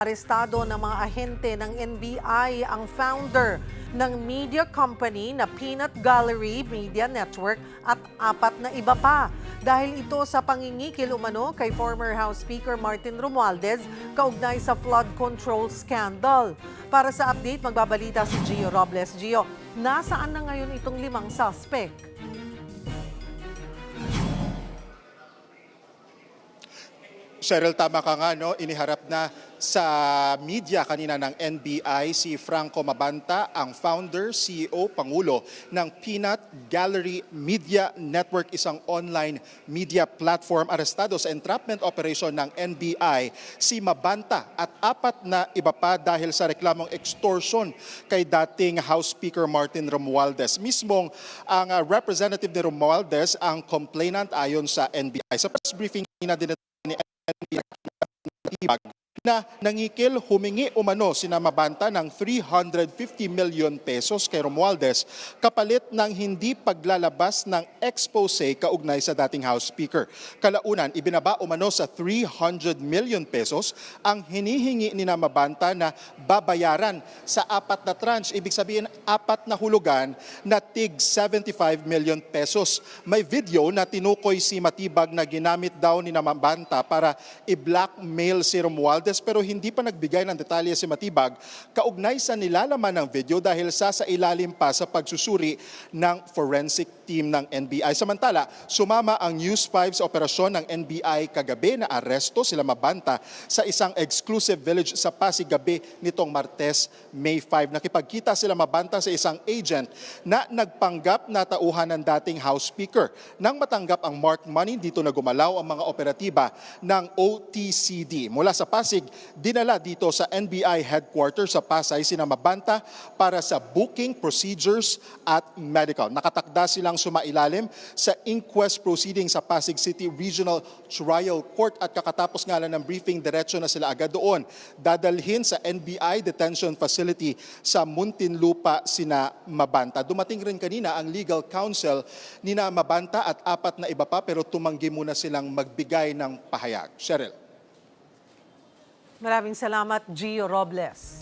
Arestado ng mga ahente ng NBI ang founder ng media company na Peanut Gallery Media Network at 4 na iba pa. Dahil ito sa pangingikil umano kay former House Speaker Martin Romualdez kaugnay sa flood control scandal. Para sa update, magbabalita si Gio Robles. Gio, nasaan na ngayon itong 5 suspect? Cheryl, tama ka nga, no? Iniharap na sa media kanina ng NBI si Franco Mabanta, ang founder, CEO, Pangulo ng Peanut Gallery Media Network, isang online media platform. Arestado sa entrapment operation ng NBI si Mabanta at 4 na iba pa dahil sa reklamong extortion kay dating House Speaker Martin Romualdez. Mismong ang representative ni Romualdez ang complainant ayon sa NBI. Sa press briefing na din ni na nangikil humingi umano sina Mabanta ng 350 million pesos kay Romualdez kapalit ng hindi paglalabas ng expose kaugnay sa dating House Speaker. Kalaunan, ibinaba umano sa 300 million pesos ang hinihingi ni Mabanta na babayaran sa 4 na tranche. Ibig sabihin, 4 na hulugan na tig 75 million pesos. May video na tinukoy si Matibag na ginamit daw ni Mabanta para i-blackmail si Romualdez pero hindi pa nagbigay ng detalye si Matibag kaugnay sa nilalaman ng video dahil sa ilalim pa sa pagsusuri ng forensic team ng NBI. Samantala, sumama ang News 5 sa operasyon ng NBI kagabi na aresto sila Mabanta sa isang exclusive village sa Pasig gabi nitong Martes, May 5. Nakipagkita sila Mabanta sa isang agent na nagpanggap na tauhan ng dating House Speaker. Nang matanggap ang marked money, dito na gumalaw ang mga operatiba ng OTCD. Mula sa Pasig, dinala dito sa NBI headquarters sa Pasay sina Mabanta para sa booking, procedures at medical. Nakatakda silang sumailalim sa inquest proceeding sa Pasig City Regional Trial Court at kakatapos nga lang ng briefing, diretso na sila agad doon. Dadalhin sa NBI detention facility sa Muntinlupa sina Mabanta. Dumating rin kanina ang legal counsel ni Mabanta at 4 na iba pa pero tumanggi muna silang magbigay ng pahayag. Cheryl. Maraming salamat, Gio Robles.